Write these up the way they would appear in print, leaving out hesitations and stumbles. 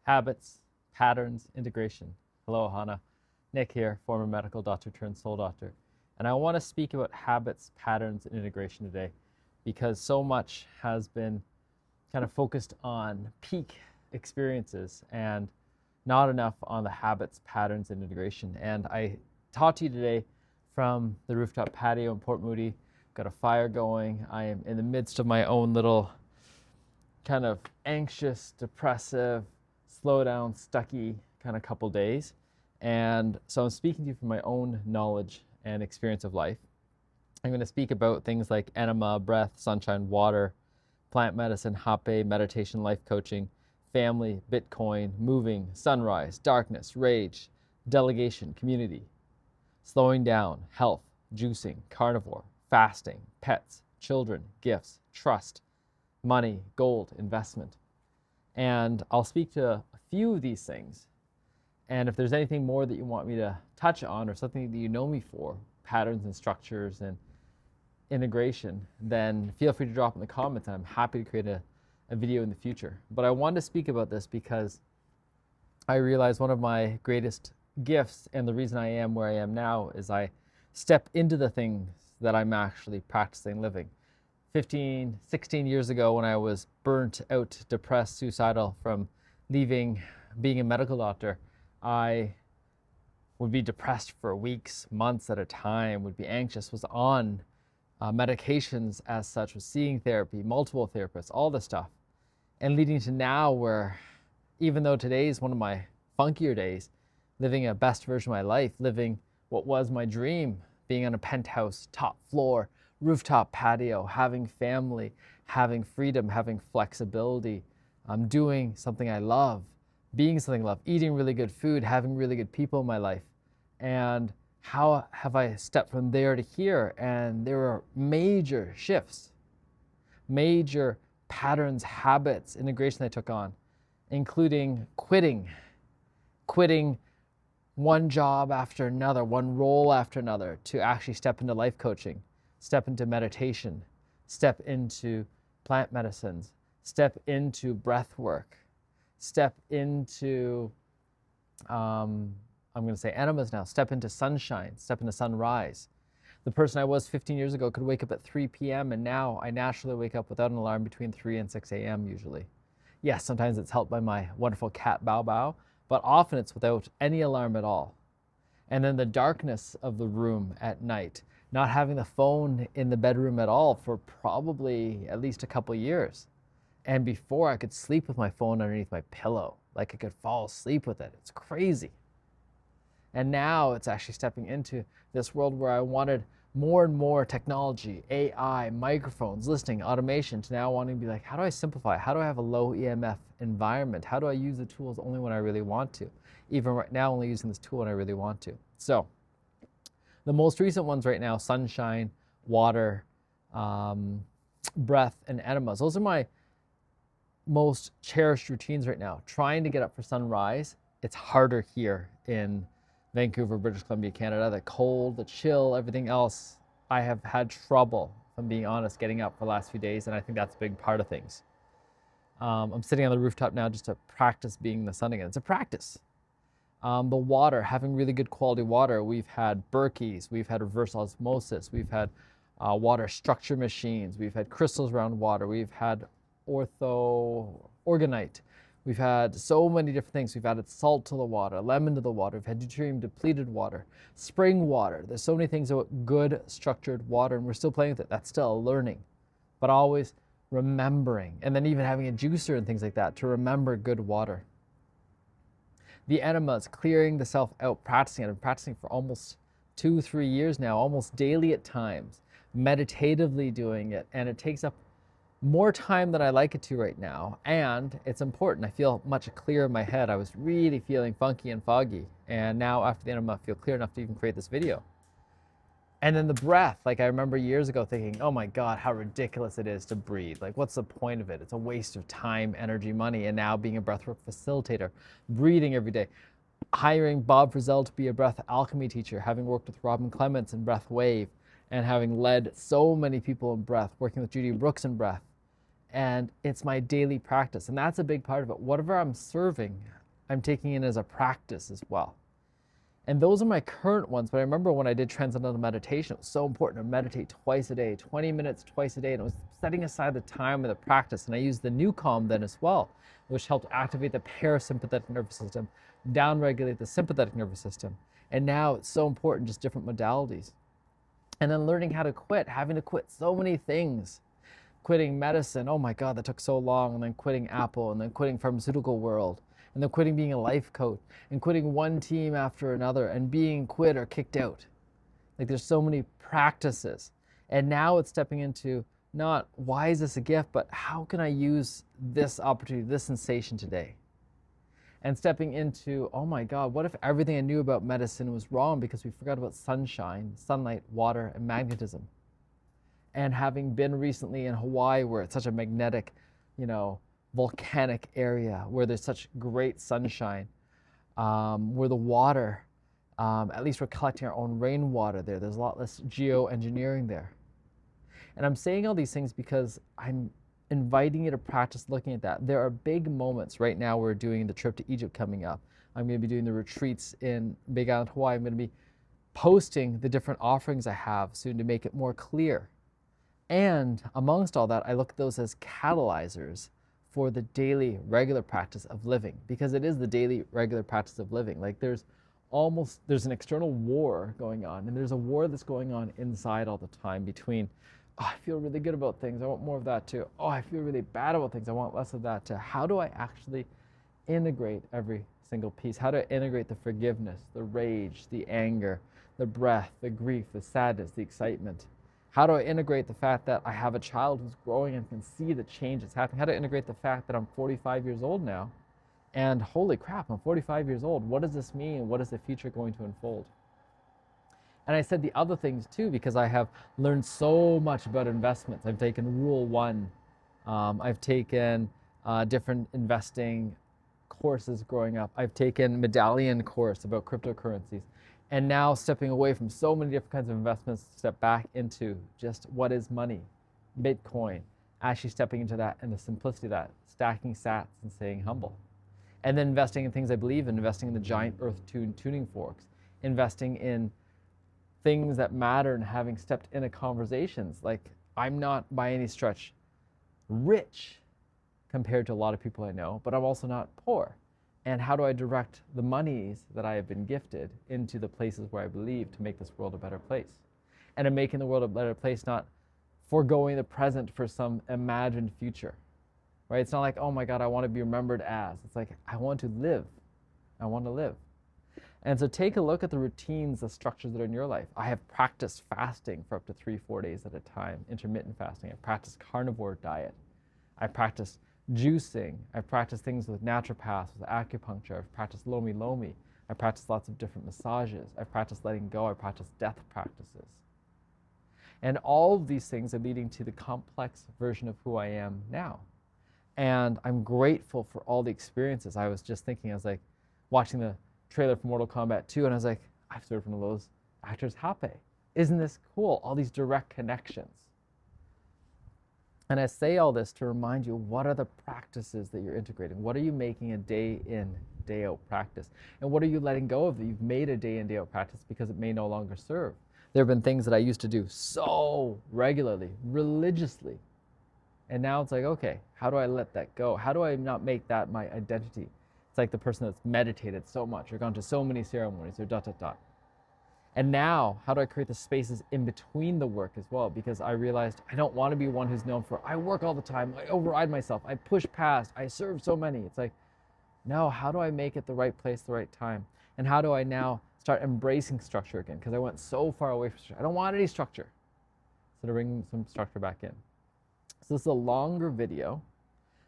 Habits, patterns, integration. Hello, Hannah. Nick here, former medical doctor turned soul doctor. And I want to speak about habits, patterns, and integration today because so much has been kind of focused on peak experiences and not enough on the habits, patterns, and integration. And I talk to you today from the rooftop patio in Port Moody. Got a fire going. I am in the midst of my own little kind of anxious, depressive, slow down, stucky kind of couple days. And so I'm speaking to you from my own knowledge and experience of life. I'm going to speak about things like enema, breath, sunshine, water, plant medicine, hape, meditation, life coaching, family, Bitcoin, moving, sunrise, darkness, rage, delegation, community, slowing down, health, juicing, carnivore, fasting, pets, children, gifts, trust, money, gold, investment. And I'll speak to a few of these things. And if there's anything more that you want me to touch on or something that you know me for, patterns and structures and integration, then feel free to drop in the comments and I'm happy to create a video in the future. But I wanted to speak about this because I realize one of my greatest gifts and the reason I am where I am now is I step into the things that I'm actually practicing living. 15, 16 years ago when I was burnt out, depressed, suicidal from leaving being a medical doctor, I would be depressed for weeks, months at a time, would be anxious, was on medications as such, was seeing therapy, multiple therapists, all this stuff. And leading to now where, even though today is one of my funkier days, living a best version of my life, living what was my dream, being on a penthouse, top floor, rooftop patio, having family, having freedom, having flexibility, doing something I love, being something I love, eating really good food, having really good people in my life. And how have I stepped from there to here? And there are major shifts, major patterns, habits, integration I took on, including quitting one job after another, one role after another to actually step into life coaching, step into meditation, step into plant medicines, step into breath work, step into, I'm going to say enemas now, step into sunshine, step into sunrise. The person I was 15 years ago could wake up at 3 p.m. and now I naturally wake up without an alarm between 3 and 6 a.m. usually. Yes, sometimes it's helped by my wonderful cat Bow Bow, but often it's without any alarm at all. And then the darkness of the room at night, not having the phone in the bedroom at all for probably at least a couple years. And before I could sleep with my phone underneath my pillow, like I could fall asleep with it. It's crazy. And now it's actually stepping into this world where I wanted more and more technology, AI, microphones, listening, automation, to now wanting to be like, how do I simplify? How do I have a low EMF environment? How do I use the tools only when I really want to? Even right now, only using this tool when I really want to. So the most recent ones right now, sunshine, water, breath, and enemas. Those are my most cherished routines right now. Trying to get up for sunrise. It's harder here in Vancouver, British Columbia, Canada. The cold, the chill, everything else. I have had trouble, if I'm being honest, getting up for the last few days, and I think that's a big part of things. I'm sitting on the rooftop now just to practice being in the sun again. It's a practice. The water, having really good quality water. We've had Berkeys, we've had reverse osmosis, we've had water structure machines, we've had crystals around water, we've had organite. We've had so many different things. We've added salt to the water, lemon to the water. We've had deuterium depleted water, spring water. There's so many things about good structured water, and we're still playing with it. That's still a learning, but always remembering, and then even having a juicer and things like that to remember good water. The enemas, clearing the self out, practicing it. I've been practicing for almost 2-3 years now, almost daily at times, meditatively doing it, and it takes up more time than I like it to right now, and it's important. I feel much clearer in my head. I was really feeling funky and foggy, and now after the enema I feel clear enough to even create this video. And then the breath, like I remember years ago thinking, oh my God, how ridiculous it is to breathe. Like, what's the point of it? It's a waste of time, energy, money. And now being a breathwork facilitator, breathing every day, hiring Bob Frizzell to be a breath alchemy teacher, having worked with Robin Clements in Breath Wave, and having led so many people in breath, working with Judy Brooks in breath. And it's my daily practice. And that's a big part of it. Whatever I'm serving, I'm taking in as a practice as well. And those are my current ones. But I remember when I did transcendental meditation, it was so important to meditate twice a day, 20 minutes twice a day. And it was setting aside the time and the practice. And I used the new calm then as well, which helped activate the parasympathetic nervous system, downregulate the sympathetic nervous system. And now it's so important, just different modalities. And then learning how to quit, having to quit so many things. Quitting medicine, oh my God, that took so long. And then quitting Apple, and then quitting pharmaceutical world, and then quitting being a life coach, and quitting one team after another, and being quit or kicked out. Like, there's so many practices. And now it's stepping into not why is this a gift, but how can I use this opportunity, this sensation today? And stepping into, oh my God, what if everything I knew about medicine was wrong because we forgot about sunshine, sunlight, water, and magnetism? And having been recently in Hawaii, where it's such a magnetic, volcanic area, where there's such great sunshine, where the water, at least we're collecting our own rainwater there. There's a lot less geoengineering there. And I'm saying all these things because I'm inviting you to practice looking at that. There are big moments right now. We're doing the trip to Egypt coming up. I'm going to be doing the retreats in Big Island, Hawaii. I'm going to be posting the different offerings I have soon to make it more clear. And amongst all that, I look at those as catalyzers for the daily regular practice of living, because it is the daily regular practice of living. Like, there's an external war going on, and there's a war that's going on inside all the time between, oh, I feel really good about things, I want more of that too. Oh, I feel really bad about things, I want less of that too. How do I actually integrate every single piece? How do I integrate the forgiveness, the rage, the anger, the breath, the grief, the sadness, the excitement? How do I integrate the fact that I have a child who's growing and can see the change that's happening? How do I integrate the fact that I'm 45 years old now, and holy crap, I'm 45 years old. What does this mean? What is the future going to unfold? And I said the other things too, because I have learned so much about investments. I've taken Rule 1. I've taken different investing courses growing up. I've taken Medallion course about cryptocurrencies. And now stepping away from so many different kinds of investments, step back into just what is money, Bitcoin, actually stepping into that and the simplicity of that, stacking sats and staying humble. And then investing in things I believe in, investing in the giant earth tuning forks, investing in things that matter, and having stepped into conversations. Like, I'm not by any stretch rich compared to a lot of people I know, but I'm also not poor. And how do I direct the monies that I have been gifted into the places where I believe to make this world a better place? And in making the world a better place, not foregoing the present for some imagined future, right? It's not like, oh my God, I want to be remembered as. It's like, I want to live. I want to live. And so take a look at the routines, the structures that are in your life. I have practiced fasting for up to 3-4 days at a time, intermittent fasting. I practiced carnivore diet. I practiced juicing. I've practiced things with naturopaths, with acupuncture. I've practiced lomi. I practiced lots of different massages. I've practiced letting go. I practiced death practices. And all of these things are leading to the complex version of who I am now. And I'm grateful for all the experiences. I was just thinking, I was like watching the trailer for Mortal Kombat 2, and I was like, I've served one of those actors, Hape. Isn't this cool? All these direct connections. And I say all this to remind you, what are the practices that you're integrating? What are you making a day in, day out practice? And what are you letting go of that you've made a day in, day out practice because it may no longer serve? There have been things that I used to do so regularly, religiously. And now it's like, okay, how do I let that go? How do I not make that my identity? It's like the person that's meditated so much or gone to so many ceremonies or ... And now, how do I create the spaces in between the work as well? Because I realized I don't want to be one who's known for, I work all the time, I override myself, I push past, I serve so many. It's like, no, how do I make it the right place, the right time? And how do I now start embracing structure again? Because I went so far away from structure. I don't want any structure. So to bring some structure back in. So this is a longer video.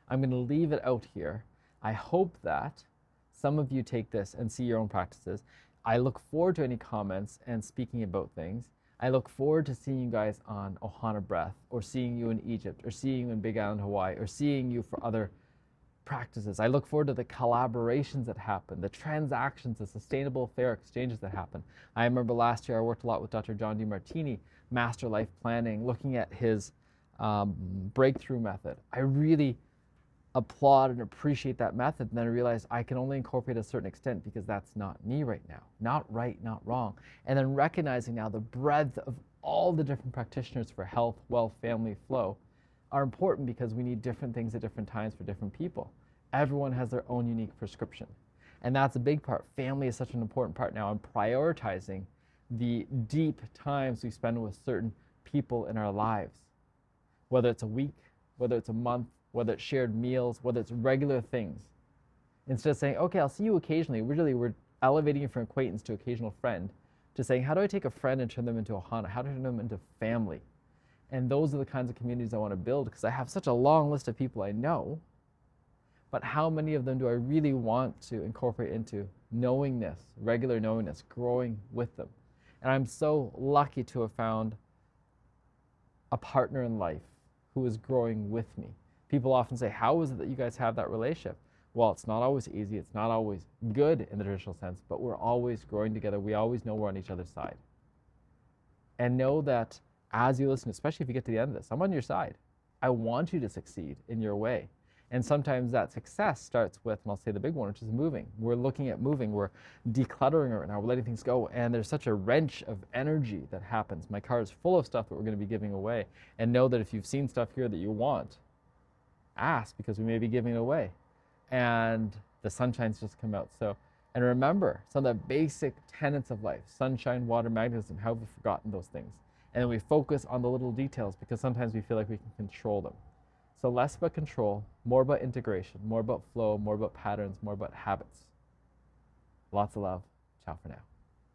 I'm going to leave it out here. I hope that some of you take this and see your own practices. I look forward to any comments and speaking about things. I look forward to seeing you guys on Ohana Breath, or seeing you in Egypt, or seeing you in Big Island, Hawaii, or seeing you for other practices. I look forward to the collaborations that happen, the transactions, the sustainable fair exchanges that happen. I remember last year I worked a lot with Dr. John DiMartini, Master Life Planning, looking at his breakthrough method. I really applaud and appreciate that method, and then I realize I can only incorporate a certain extent because that's not me right now. Not right, not wrong. And then recognizing now the breadth of all the different practitioners for health, wealth, family, flow are important because we need different things at different times for different people. Everyone has their own unique prescription. And that's a big part. Family is such an important part now. I'm prioritizing the deep times we spend with certain people in our lives, whether it's a week, whether it's a month, whether it's shared meals, whether it's regular things. Instead of saying, okay, I'll see you occasionally, we're elevating you from acquaintance to occasional friend, to saying, how do I take a friend and turn them into a Hana? How do I turn them into family? And those are the kinds of communities I want to build because I have such a long list of people I know, but how many of them do I really want to incorporate into knowingness, regular knowingness, growing with them? And I'm so lucky to have found a partner in life who is growing with me. People often say, how is it that you guys have that relationship? Well, it's not always easy. It's not always good in the traditional sense, but we're always growing together. We always know we're on each other's side. And know that as you listen, especially if you get to the end of this, I'm on your side. I want you to succeed in your way. And sometimes that success starts with, and I'll say the big one, which is moving. We're looking at moving. We're decluttering right now. We're letting things go. And there's such a wrench of energy that happens. My car is full of stuff that we're going to be giving away. And know that if you've seen stuff here that you want, ask because we may be giving it away. And the sunshine's just come out. So, and remember some of the basic tenets of life: sunshine, water, magnetism. How have we forgotten those things? And then we focus on the little details because sometimes we feel like we can control them. So less about control, more about integration, more about flow, more about patterns, more about habits. Lots of love. Ciao for now.